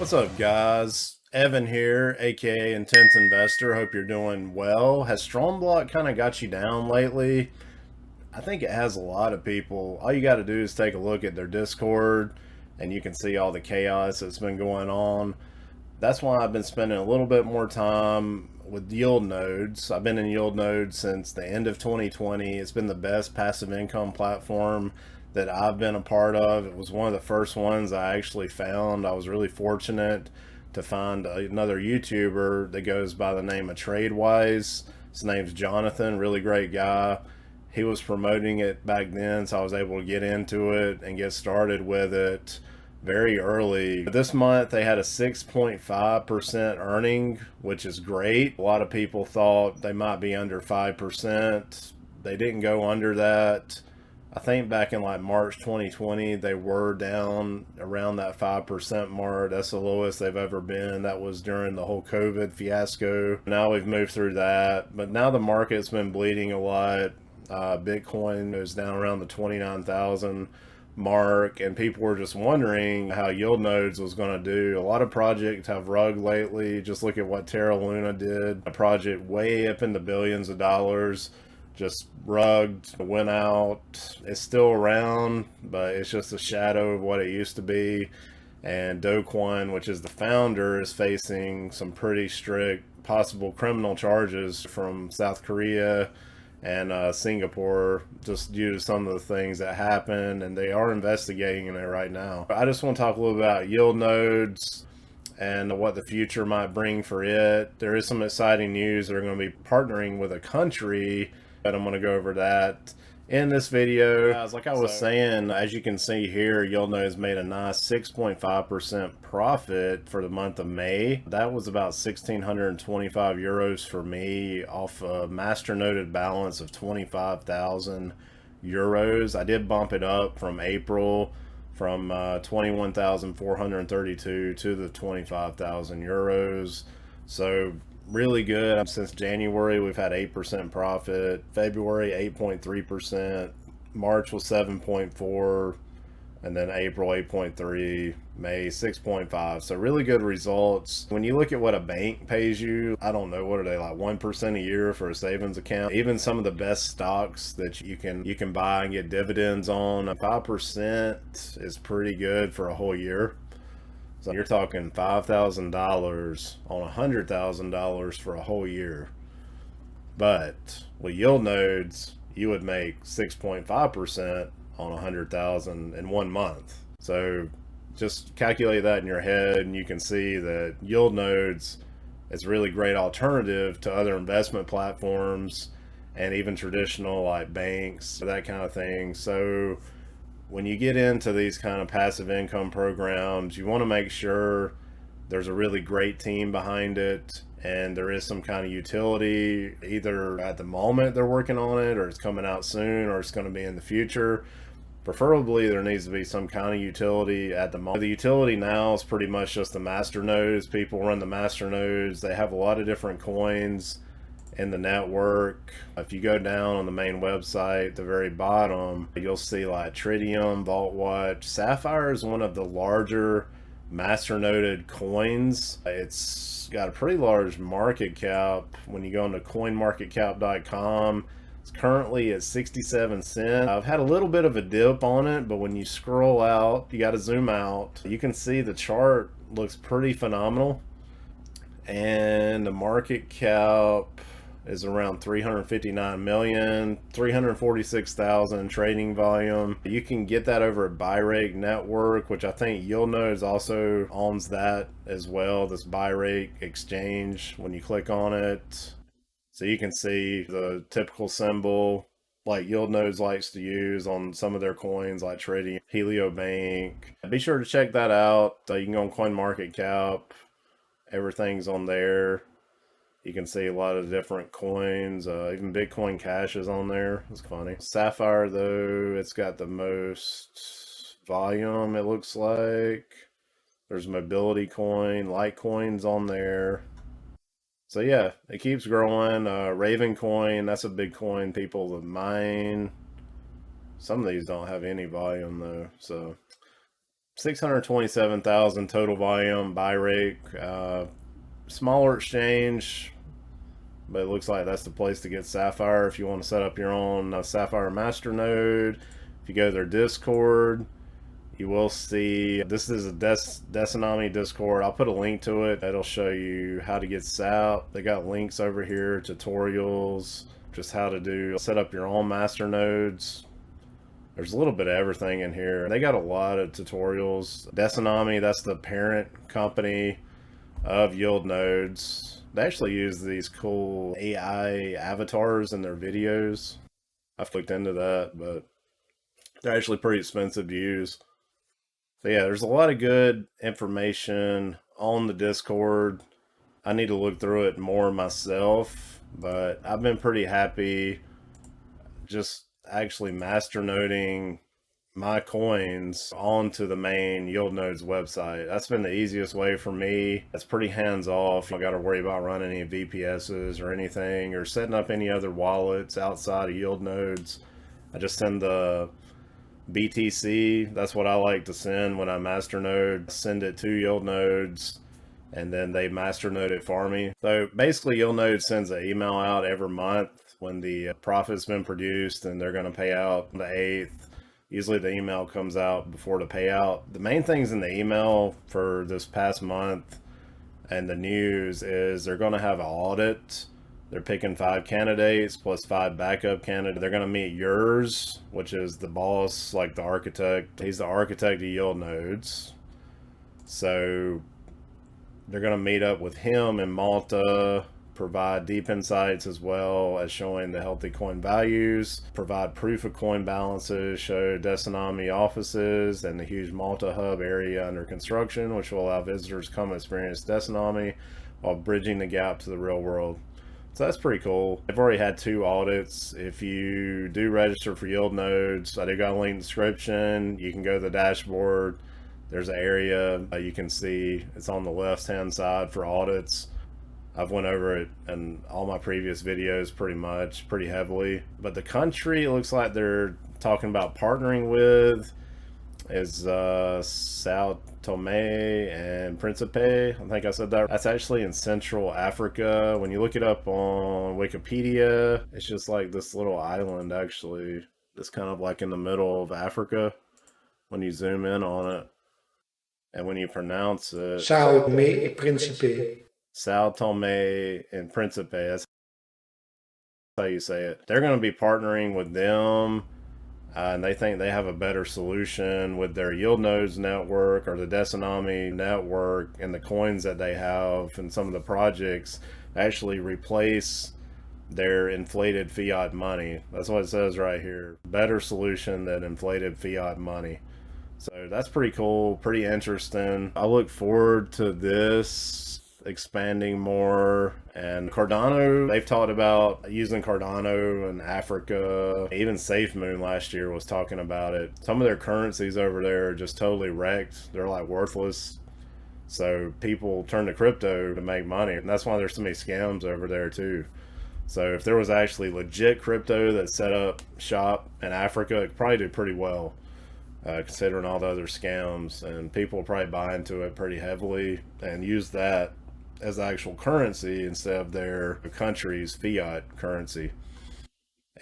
What's up, guys? Evan here, aka Intense Investor. Hope you're doing well. Has Stromblock kind of got you down lately? I think it has a lot of people. All you got to do is take a look at their Discord and you can see all the chaos that's been going on. That's why I've been spending a little bit more time with YIELDNODES. I've been in YIELDNODES since the end of 2020. It's been the best passive income platform that I've been a part of. It was one of the first ones I actually found. I was really fortunate to find another YouTuber that goes by the name of TradeWise. His name's Jonathan, really great guy. He was promoting it back then, so I was able to get into it and get started with it very early. This month they had a 6.5% earning, which is great. A lot of people thought they might be under 5%. They didn't go under that. I think back in like March 2020, they were down around that 5% mark. That's the lowest they've ever been. That was during the whole COVID fiasco. Now we've moved through that, but now the market's been bleeding a lot. Bitcoin is down around the 29,000 mark, and people were just wondering how YIELDNODES was going to do. A lot of projects have rugged lately. Just look at what Terra Luna did. A project way up in the billions of dollars just rugged, went out. It's still around, but it's just a shadow of what it used to be. And Kucoin, which is the founder, is facing some pretty strict possible criminal charges from South Korea and Singapore, just due to some of the things that happened, and they are investigating it right now. I just want to talk a little about YIELDNODES and what the future might bring for it. There is some exciting news. They're going to be partnering with a country, but I'm going to go over that in this video. Guys, like I was saying, as you can see here, YIELDNODES made a nice 6.5% profit for the month of May. That was about 1,625 euros for me off a Masternoded balance of 25,000 euros. I did bump it up from April from 21,432 to the 25,000 euros. So really good. Since January we've had 8% profit, February 8.3%, March was 7.4, and then April 8.3, May 6.5. So really good results. When you look at what a bank pays you, I don't know, what are they, like 1% a year for a savings account? Even some of the best stocks that you can buy and get dividends on, 5% is pretty good for a whole year. So you're talking $5,000 on $100,000 for a whole year. But with YIELDNODES, you would make 6.5% on 100,000 in 1 month. So just calculate that in your head, and you can see that YIELDNODES is a really great alternative to other investment platforms and even traditional like banks, that kind of thing. So when you get into these kind of passive income programs, you want to make sure there's a really great team behind it and there is some kind of utility. Either at the moment they're working on it, or it's coming out soon, or it's going to be in the future. Preferably there needs to be some kind of utility at the moment. The utility now is pretty much just the masternodes. People run the masternodes. They have a lot of different coins in the network. If you go down on the main website, at the very bottom, you'll see like Tritium, VaultWatch. Sapphire is one of the larger masternoded coins. It's got a pretty large market cap. When you go into coinmarketcap.com, it's currently at 67 cents. I've had a little bit of a dip on it, but when you scroll out, you got to zoom out. You can see the chart looks pretty phenomenal, and the market cap is around 359 million, 346,000 trading volume. You can get that over at BuyRake Network, which I think YIELDNODES also owns that as well, this BuyRake exchange. When you click on it, so you can see the typical symbol like YIELDNODES likes to use on some of their coins like Trading Helio Bank. Be sure to check that out. You can go on CoinMarketCap. Everything's on there. You can see a lot of different coins, even Bitcoin Cash is on there. It's funny. Sapphire, though, it's got the most volume, it looks like. There's Mobility Coin, Litecoin's on there. So yeah, it keeps growing. Raven Coin, that's a big coin people mine. Some of these don't have any volume though, so 627,000 total volume, buy rate, smaller exchange, but it looks like that's the place to get Sapphire if you want to set up your own Sapphire Masternode. If you go to their Discord, you will see this is a Desanami Discord. I'll put a link to it. It'll show you how to get SAP. They got links over here, tutorials, just how to set up your own masternodes. There's a little bit of everything in here. They got a lot of tutorials. Desanami, that's the parent company of YIELDNODES. They actually use these cool AI avatars in their videos. I've looked into that, but they're actually pretty expensive to use. So yeah, there's a lot of good information on the Discord. I need to look through it more myself, but I've been pretty happy just actually masternoding my coins onto the main YIELDNODES website. That's been the easiest way for me. It's pretty hands off. I got to worry about running any VPSs or anything or setting up any other wallets outside of YIELDNODES. I just send the BTC. That's what I like to send when I masternode. Send it to YIELDNODES and then they masternode it for me. So basically YIELDNODES sends an email out every month when the profit's been produced and they're going to pay out the 8th. Usually the email comes out before the payout. The main things in the email for this past month and the news is they're going to have an audit. They're picking 5 candidates plus 5 backup candidates. They're going to meet yours, which is the boss, like the architect. He's the architect of YIELDNODES. So they're going to meet up with him in Malta, provide deep insights as well as showing the healthy coin values, provide proof of coin balances, show Desanami offices and the huge Malta hub area under construction, which will allow visitors to come experience Desanami while bridging the gap to the real world. So that's pretty cool. I've already had 2 audits. If you do register for YIELDNODES, I do got a link in the description. You can go to the dashboard. There's an area you can see. It's on the left hand side for audits. I've went over it in all my previous videos pretty heavily. But the country it looks like they're talking about partnering with is Sao Tome and Principe. I think I said that. That's actually in Central Africa. When you look it up on Wikipedia, it's just like this little island actually. It's kind of like in the middle of Africa when you zoom in on it. And when you pronounce it, Sao Tome e Principe. Sao Tome and Principe, that's how you say it. They're going to be partnering with them, and they think they have a better solution with their YIELDNODES network or the Desanami network and the coins that they have and some of the projects actually replace their inflated fiat money. That's what it says right here. Better solution than inflated fiat money. So that's pretty cool, pretty interesting. I look forward to this expanding more. And Cardano, they've talked about using Cardano in Africa. Even SafeMoon last year was talking about it. Some of their currencies over there are just totally wrecked. They're like worthless. So people turn to crypto to make money. And that's why there's so many scams over there too. So if there was actually legit crypto that set up shop in Africa, it could probably do pretty well. Considering all the other scams, and people will probably buy into it pretty heavily and use that as actual currency instead of their country's fiat currency.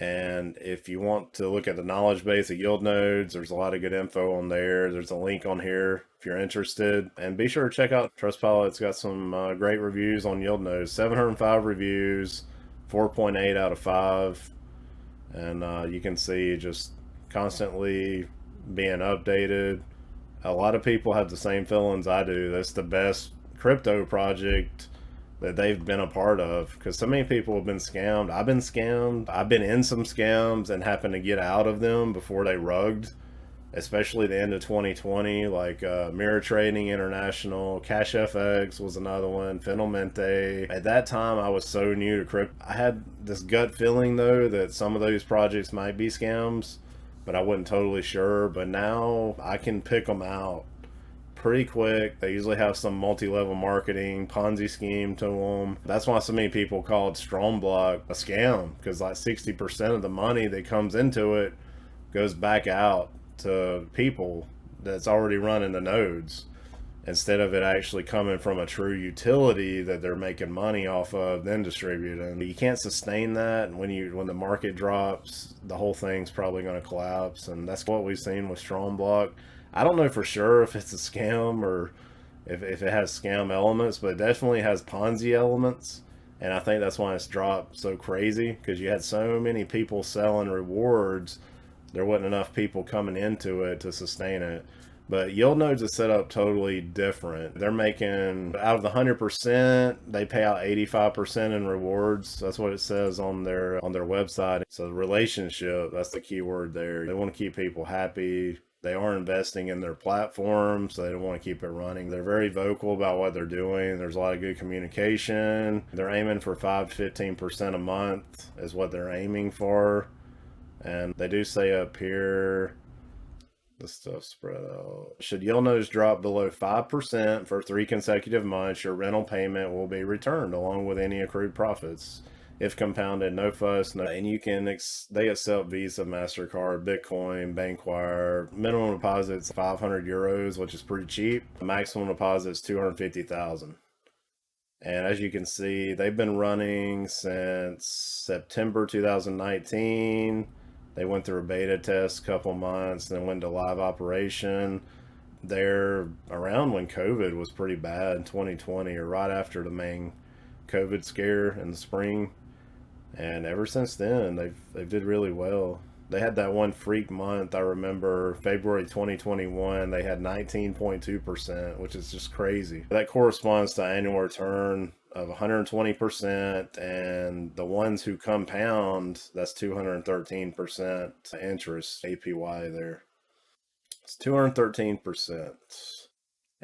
And if you want to look at the knowledge base of YIELDNODES, there's a lot of good info on there. There's a link on here if you're interested. And be sure to check out Trustpilot. It's got some great reviews on YIELDNODES. 705 reviews, 4.8 out of 5. And you can see just constantly being updated. A lot of people have the same feelings I do. That's the best crypto project that they've been a part of, because so many people have been scammed. I've been scammed. I've been in some scams and happened to get out of them before they rugged, especially the end of 2020, like Mirror Trading International, Cash FX was another one, Finalmente. At that time, I was so new to crypto. I had this gut feeling though that some of those projects might be scams, but I wasn't totally sure. But now I can pick them out pretty quick. They usually have some multi-level marketing Ponzi scheme to them. That's why so many people called Stromblock a scam, because like 60% of the money that comes into it goes back out to people that's already running the nodes, instead of it actually coming from a true utility that they're making money off of, then distributing. You can't sustain that. And when the market drops, the whole thing's probably going to collapse. And that's what we've seen with Stromblock. I don't know for sure if it's a scam or if it has scam elements, but it definitely has Ponzi elements. And I think that's why it's dropped so crazy, because you had so many people selling rewards, there wasn't enough people coming into it to sustain it. But YIELDNODES is set up totally different. They're making, out of the 100%, they pay out 85% in rewards. That's what it says on their website. So the relationship, that's the key word there. They want to keep people happy. They are investing in their platform, so they don't want to keep it running. They're very vocal about what they're doing. There's a lot of good communication. They're aiming for 5 to 15% a month is what they're aiming for. And they do say up here, the stuff spread out. Should YIELDNODES drop below 5% for 3 consecutive months, your rental payment will be returned along with any accrued profits. If compounded, no fuss, no. And you can, they accept Visa, MasterCard, Bitcoin, Bankwire. Minimum deposit's 500 euros, which is pretty cheap. The maximum deposit's 250,000. And as you can see, they've been running since September 2019. They went through a beta test a couple months, then went to live operation. They're around when COVID was pretty bad in 2020, or right after the main COVID scare in the spring. And ever since then, they did really well. They had that one freak month, I remember, February 2021, they had 19.2%, which is just crazy. That corresponds to annual return of 120%, and the ones who compound, that's 213% interest APY there. It's 213%.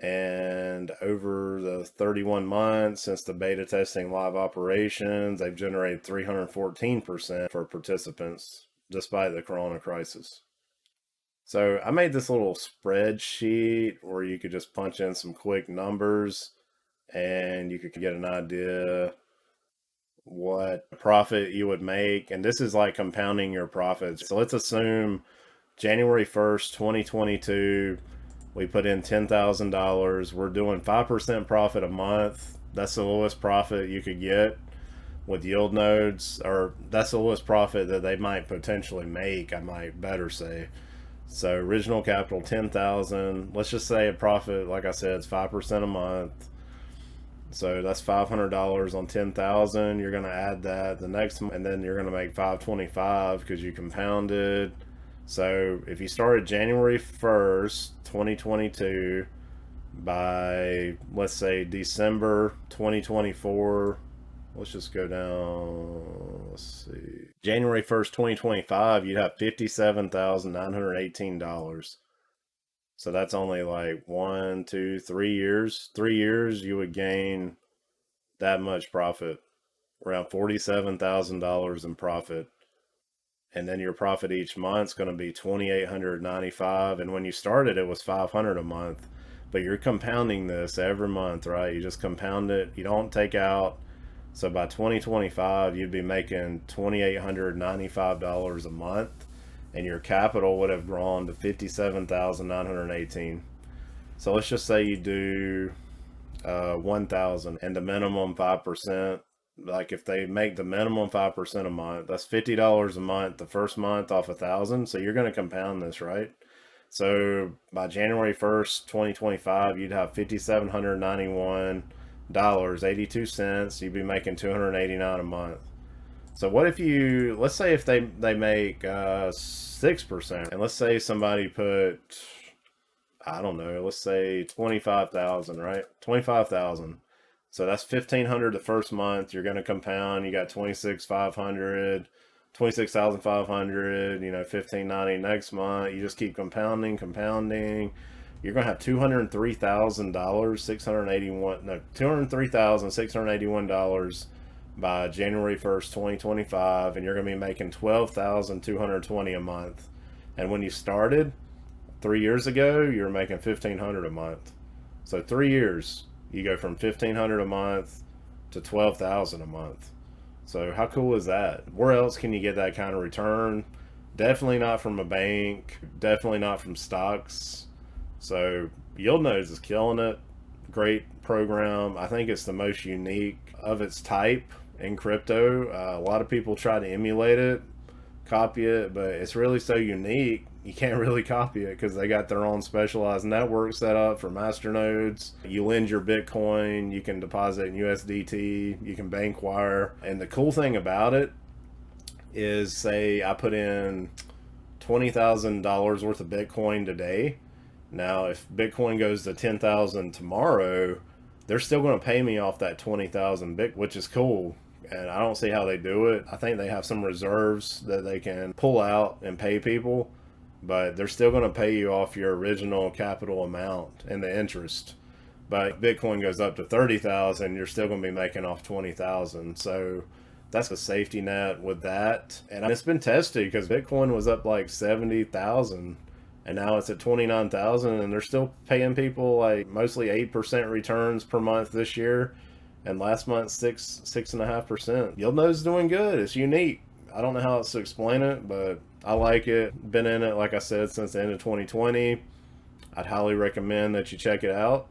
And over the 31 months since the beta testing live operations, they've generated 314% for participants despite the corona crisis. So I made this little spreadsheet where you could just punch in some quick numbers and you could get an idea what profit you would make. And this is like compounding your profits. So let's assume January 1st, 2022, we put in $10,000. We're doing 5% profit a month. That's the lowest profit you could get with YIELDNODES, or that's the lowest profit that they might potentially make, I might better say. So original capital 10,000. Let's just say a profit, like I said, it's 5% a month. So that's $500 on 10,000. You're going to add that the next month, and then you're going to make 525 because you compounded. So if you started January 1st, 2022, by, let's say, December 2024, let's just go down, let's see, January 1st, 2025, you'd have $57,918. So that's only like 1, 2, 3 years. 3 years, you would gain that much profit, around $47,000 in profit. And then your profit each month is going to be $2,895. And when you started, it was $500 a month. But you're compounding this every month, right? You just compound it. You don't take out. So by 2025, you'd be making $2,895 a month. And your capital would have grown to $57,918. So let's just say you do 1,000 and the minimum 5%. Like if they make the minimum 5% a month, that's $50 a month the first month off 1,000. So you're going to compound this, right? So by January 1st, 2025, you'd have $5,791.82. You'd be making $289 a month. So what if you, let's say if they make 6%, and let's say somebody put, I don't know, let's say 25,000, right? 25,000. So that's 1,500 the first month. You're going to compound. You got 26,500, 26,500. You know, 1,590 next month. You just keep compounding. You're going to have $203,681 by January 1st, 2025, and you're going to be making $12,220 a month. And when you started 3 years ago, you were making $1,500 a month. So 3 years, you go from $1,500 a month to $12,000 a month. So how cool is that? Where else can you get that kind of return? Definitely not from a bank. Definitely not from stocks. So YIELDNODES is killing it. Great program. I think it's the most unique of its type in crypto. A lot of people try to emulate it, copy it, but it's really so unique you can't really copy it because they got their own specialized network set up for masternodes. You lend your Bitcoin, you can deposit in USDT, you can bank wire. And the cool thing about it is, say I put in $20,000 worth of Bitcoin today. Now, if Bitcoin goes to 10,000 tomorrow, they're still going to pay me off that 20,000 Bitcoin, which is cool. And I don't see how they do it. I think they have some reserves that they can pull out and pay people, but they're still going to pay you off your original capital amount and the interest. But if Bitcoin goes up to 30,000, you're still going to be making off 20,000. So that's a safety net with that. And it's been tested because Bitcoin was up like 70,000 and now it's at 29,000, and they're still paying people like mostly 8% returns per month this year. And last month, 6.5%. YIELDNODES is doing good. It's unique. I don't know how else to explain it, but I like it. Been in it, like I said, since the end of 2020. I'd highly recommend that you check it out.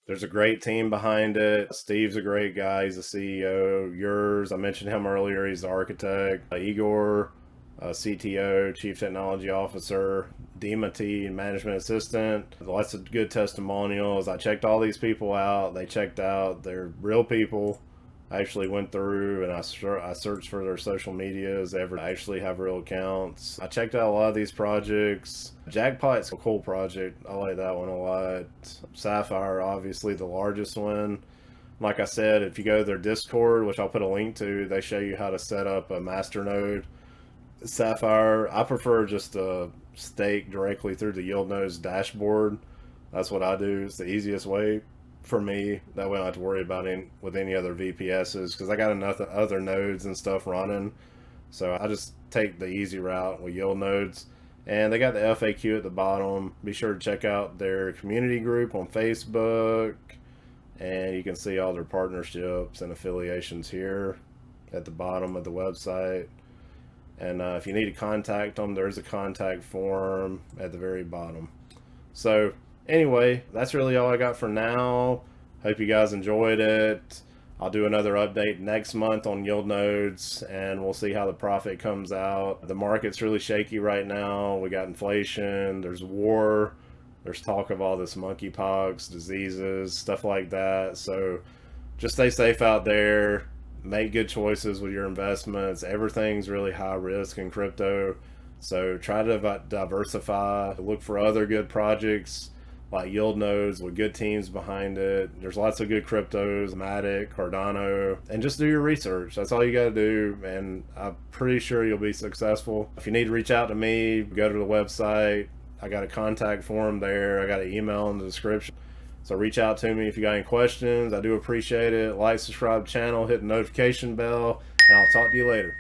There's a great team behind it. Steve's a great guy. He's the CEO. Yours, I mentioned him earlier. He's the architect. Igor, CTO, Chief Technology Officer. Dimity, Management Assistant. Lots of good testimonials. I checked all these people out. They checked out. They're real people. I actually went through and I searched for their social medias. They actually have real accounts. I checked out a lot of these projects. Jackpot's a cool project. I like that one a lot. Sapphire, obviously the largest one. Like I said, if you go to their Discord, which I'll put a link to, they show you how to set up a masternode. Sapphire, I prefer just to stake directly through the YIELDNODES dashboard. That's what I do. It's the easiest way for me. That way I don't have to worry about it with any other VPSs because I got enough other nodes and stuff running. So I just take the easy route with YIELDNODES. And they got the FAQ at the bottom. Be sure to check out their community group on Facebook. And you can see all their partnerships and affiliations here at the bottom of the website. And if you need to contact them, there's a contact form at the very bottom. So anyway, that's really all I got for now. Hope you guys enjoyed it. I'll do another update next month on YIELDNODES, and we'll see how the profit comes out. The market's really shaky right now. We got inflation, there's war, there's talk of all this monkeypox, diseases, stuff like that. So just stay safe out there. Make good choices with your investments. Everything's really high risk in crypto. So try to diversify. Look for other good projects like YIELDNODES with good teams behind it. There's lots of good cryptos, Matic, Cardano, and just do your research. That's all you got to do, and I'm pretty sure you'll be successful. If you need to reach out to me, go to the website. I got a contact form there. I got an email in the description. So reach out to me if you got any questions. I do appreciate it. Like, subscribe to the channel, hit the notification bell, and I'll talk to you later.